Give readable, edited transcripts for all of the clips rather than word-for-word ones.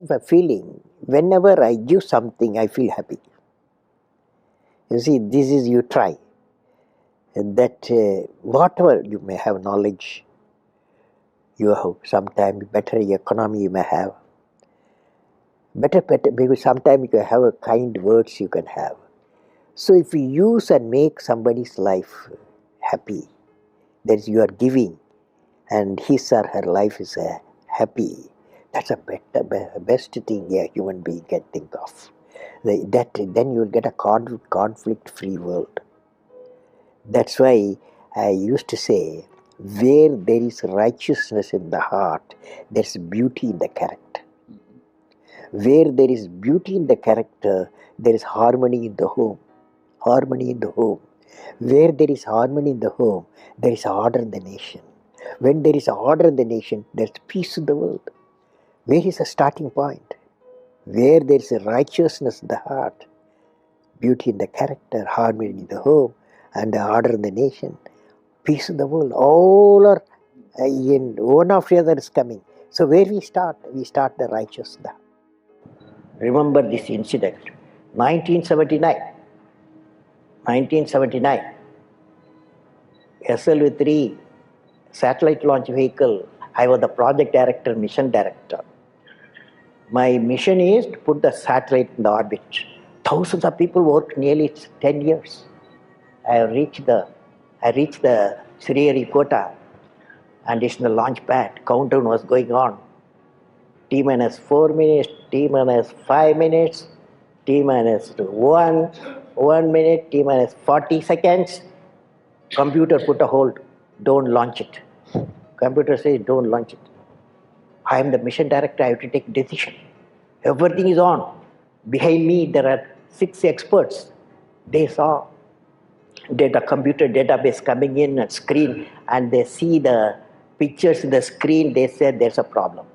The feeling, whenever I give something, I feel happy. You see, this is you try. That whatever you may have knowledge, you have sometimes better economy you may have, better because sometimes you have a kind words you can have. So if you use and make somebody's life happy, that is you are giving, and his or her life is happy. That's a best thing a human being can think of. Then you will get a conflict-free world. That's why I used to say, where there is righteousness in the heart, there's beauty in the character. Where there is beauty in the character, there is harmony in the home. Harmony in the home. Where there is harmony in the home, there is order in the nation. When there is order in the nation, there's peace in the world. Where is the starting point? Where there is a righteousness in the heart, beauty in the character, harmony in the home, and the order in the nation, peace in the world. All are in one after the other is coming. So where we start? We start the righteousness. Remember this incident, 1979. 1979, SLV-3 satellite launch vehicle, I was the project director, mission director. My mission is to put the satellite in the orbit. Thousands of people worked nearly 10 years. I reached the Sriharikota, and it's in the launch pad. Countdown was going on. T minus 4 minutes, T minus 5 minutes, T minus 1 minute, T minus 40 seconds. Computer put a hold, don't launch it. Computer says, don't launch it. I am the mission director, I have to take decision. Everything is on. Behind me, there are 6 experts. They saw the computer database coming in and screen, and they see the pictures in the screen. They said there's a problem.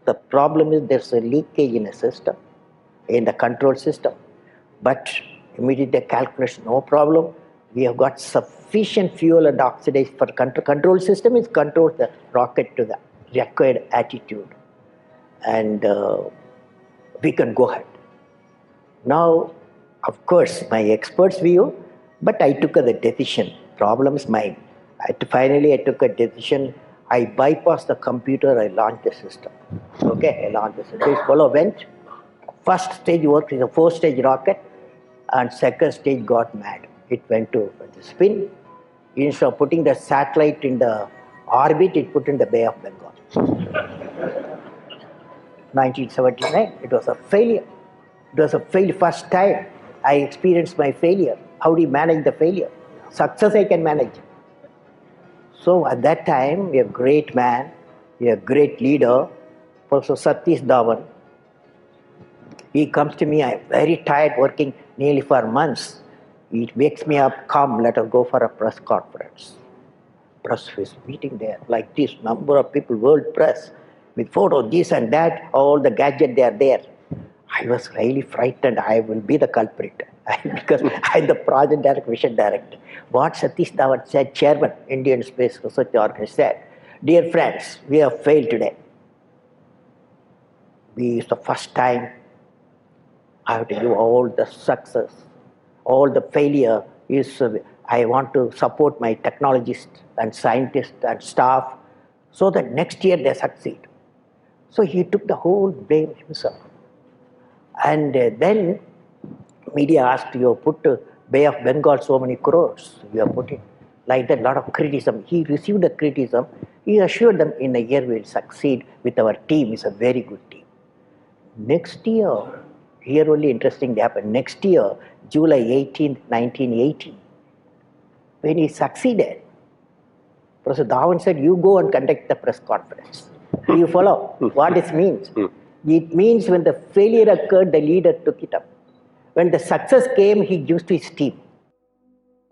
The problem is there's a leakage in the system, in the control system. But immediately calculation, no problem. We have got sufficient fuel and oxidation for control system is control the rocket to the required altitude, and we can go ahead. Now, of course, my expert's view, but I took the decision. Problem is mine. Finally, I took a decision. I bypassed the computer. I launched the system. Okay, I launched the system. This fellow went. First stage worked in a 4-stage rocket, and second stage got mad. It went to the spin. Instead of putting the satellite in the orbit, it put in the Bay of Bengal. 1979, it was a failure. It was a failure. First time I experienced my failure. How do you manage the failure? Success I can manage. So at that time, a great man, a great leader, Professor Satish Dhawan, he comes to me, I'm very tired working nearly for months. He wakes me up, come, let us go for a press conference. Press is meeting there, like this, number of people, world press, with photos, this and that, all the gadgets, they are there. I was really frightened, I will be the culprit. Because I'm the project director, mission director. What Satish Dhawan said, chairman, Indian Space Research Organization, said, dear friends, we have failed today. It's the first time I have to give all the success, all the failure is, I want to support my technologists and scientists and staff so that next year they succeed. So he took the whole blame himself. And then media asked, you put Bay of Bengal so many crores, you have put it. Like that, a lot of criticism. He received the criticism. He assured them in a year we will succeed with our team. It's a very good team. Next year, here only interesting happened. Next year, July 18th, 1980, when he succeeded, Professor Dhawan said, you go and conduct the press conference. Do you follow what this means? It means when the failure occurred, the leader took it up. When the success came, he used to his team.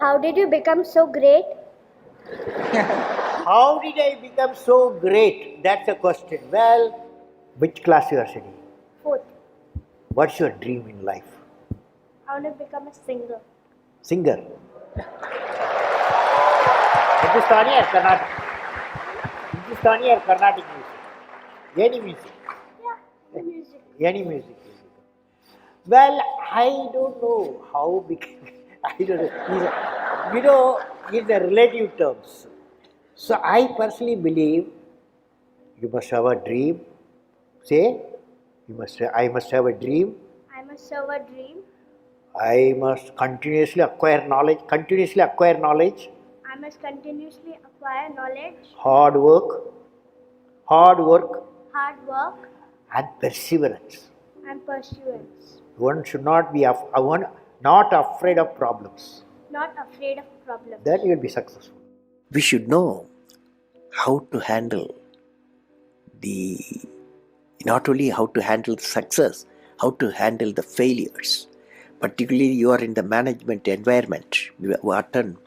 How did you become so great? How did I become so great? That's a question. Well, which class you are studying? 4th. What's your dream in life? I want to become a singer. Singer. Hindustani or Carnatic? Hindustani or Carnatic music? Any music? Yeah, the music. Any music will become. Well, I don't know how big. I don't know. It's a relative terms. So I personally believe you must have a dream. Say, I must have a dream. I must serve a dream. I must continuously acquire knowledge. Continuously acquire knowledge. I must continuously acquire knowledge, Hard work. Hard work hard work, and perseverance. and pursuance. One should not be not afraid of problems. Not afraid of problems. Then you will be successful. We should know how to handle the not only how to handle the success, how to handle the failures. Particularly, you are in the management environment. Wharton,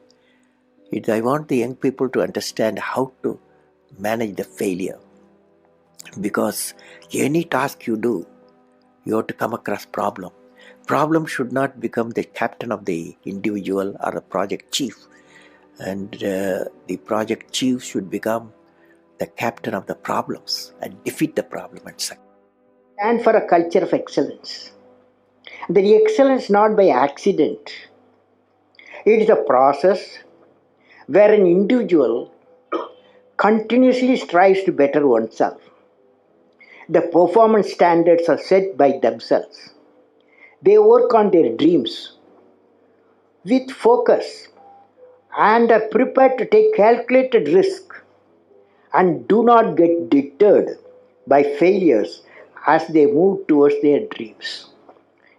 I want the young people to understand how to manage the failure. Because any task you do, you have to come across problem. Problem should not become the captain of the individual or a project chief. And the project chief should become the captain of the problems and defeat the problem and succeed. And for a culture of excellence. The excellence not by accident. It is a process where an individual continuously strives to better oneself. The performance standards are set by themselves. They work on their dreams with focus and are prepared to take calculated risk and do not get deterred by failures as they move towards their dreams.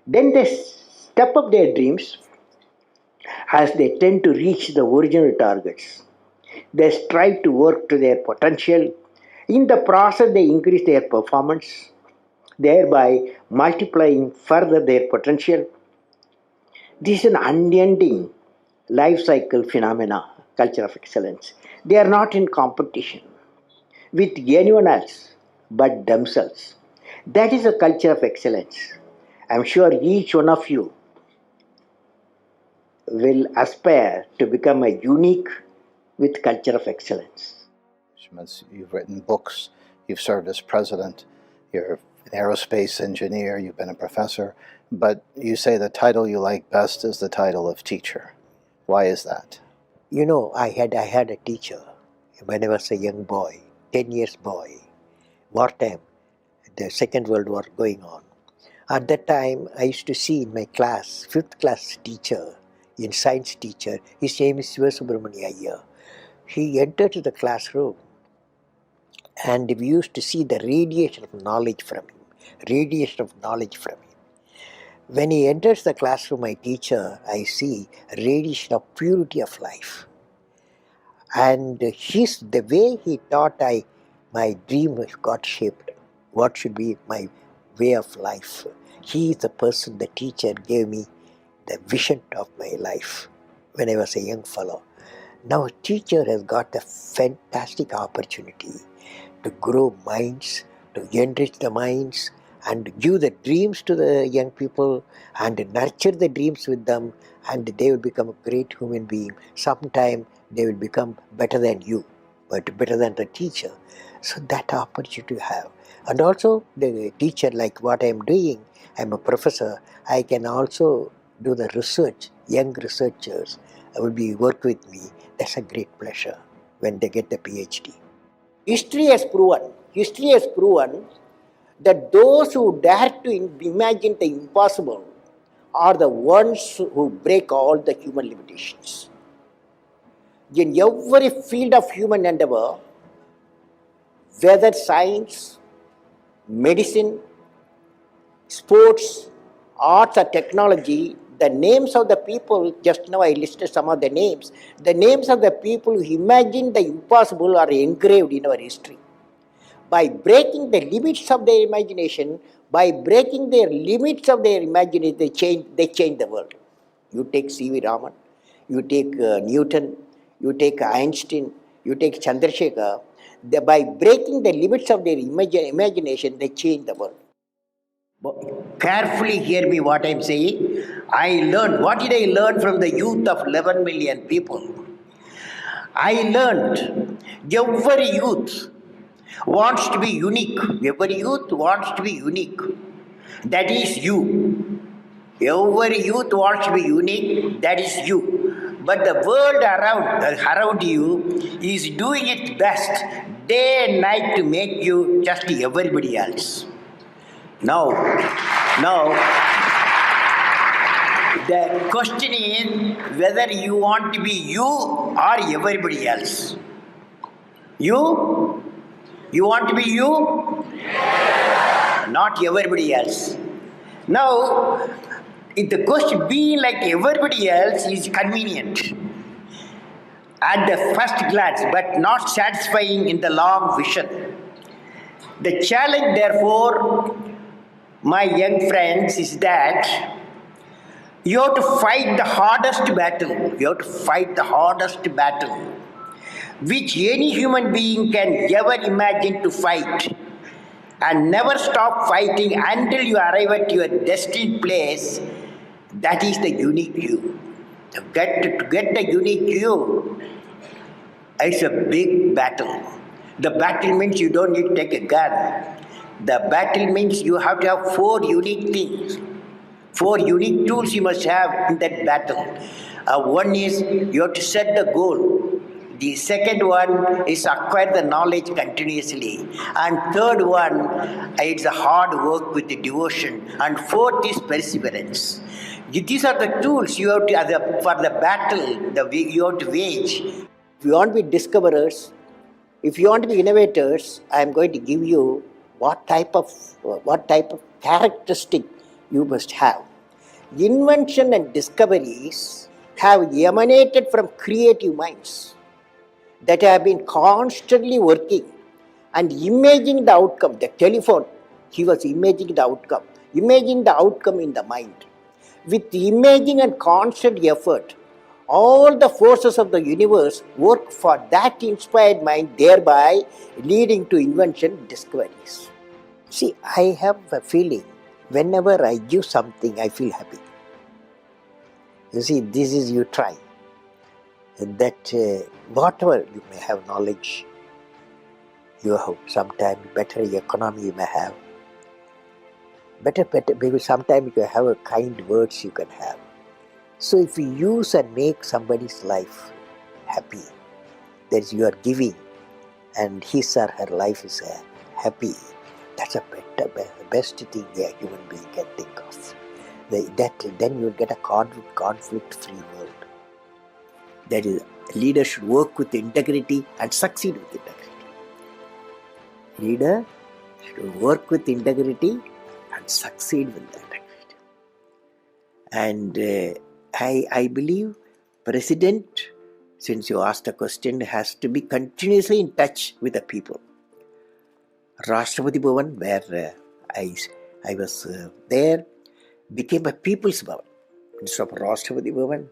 Then they step up their dreams as they tend to reach the original targets. They strive to work to their potential. In the process, they increase their performance, thereby multiplying further their potential. This is an unending life cycle phenomena, culture of excellence. They are not in competition with anyone else but themselves. That is a culture of excellence. I'm sure each one of you will aspire to become a unique with culture of excellence. You've written books, you've served as president, you're an aerospace engineer, you've been a professor, but you say the title you like best is the title of teacher. Why is that? I had a teacher when I was a young boy, 10 years boy, wartime, the Second World War going on. At that time, I used to see in my class, 5th class teacher, in science teacher, his name is Subramania Iyer. He entered the classroom and we used to see the radiation of knowledge from him. When he enters the classroom, my teacher, I see radiation of purity of life. And the way he taught, my dream got shaped. What should be my way of life? He is the person, the teacher gave me the vision of my life when I was a young fellow. Now a teacher has got a fantastic opportunity to grow minds, to enrich the minds, and give the dreams to the young people and nurture the dreams with them, and they will become a great human being. Sometime they will become better than you, but better than the teacher. So that opportunity you have. And also the teacher, like what I am doing, I am a professor, I can also do the research. Young researchers will work with me. That's a great pleasure when they get the PhD. History has proven that those who dare to imagine the impossible are the ones who break all the human limitations. In every field of human endeavor, whether science, medicine, sports, arts or technology, the names of the people, just now I listed some of the names of the people who imagined the impossible are engraved in our history. By breaking the limits of their imagination, they change the world. You take C.V. Raman, you take Newton, you take Einstein, you take Chandrasekhar. By breaking the limits of their imagination, they change the world. Carefully hear me what I am saying. What did I learn from the youth of 11 million people? I learned every youth wants to be unique. Every youth wants to be unique. That is you. Every youth wants to be unique, that is you. But the world around you is doing its best day and night to make you just everybody else. Now, the question is whether you want to be you or everybody else. You? You want to be you? Not everybody else. Now, if the question being like everybody else is convenient at the first glance, but not satisfying in the long vision. The challenge, therefore, my young friends, is that you have to fight the hardest battle. You have to fight the hardest battle which any human being can ever imagine to fight, and never stop fighting until you arrive at your destined place. That is the unique you. To get the unique you, it's a big battle. The battle means you don't need to take a gun. The battle means you have to have 4 unique things. 4 unique tools you must have in that battle. One is you have to set the goal. The second one is acquire the knowledge continuously. And third one, it's a hard work with the devotion. And fourth is perseverance. These are the tools you have to, for the battle you have to wage. If you want to be discoverers, if you want to be innovators, I am going to give you what type of characteristic you must have. Invention and discoveries have emanated from creative minds that have been constantly working and imaging the outcome. The telephone, he was imaging the outcome in the mind. With imaging and constant effort, all the forces of the universe work for that inspired mind, thereby leading to invention and discoveries. See, I have a feeling whenever I give something, I feel happy. You see, this is you try. That whatever you may have knowledge, you have sometimes better economy you may have, better maybe sometimes you have a kind words you can have. So if you use and make somebody's life happy, that is you are giving, and his or her life is happy, that's a best thing a human being can think of. Then you will get a conflict-free world. That is, leader should work with integrity and succeed with integrity. Leader should work with integrity and succeed with integrity. And I believe President, since you asked the question, has to be continuously in touch with the people. Rashtrapati Bhavan, where I was there, became a People's Bhavan. Instead of Rashtrapati Bhavan,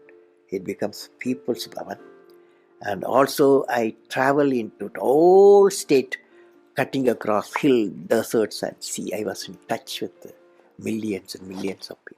it becomes People's Bhavan. And also I travel into the whole state, cutting across hill, deserts and sea. I was in touch with millions and millions of people.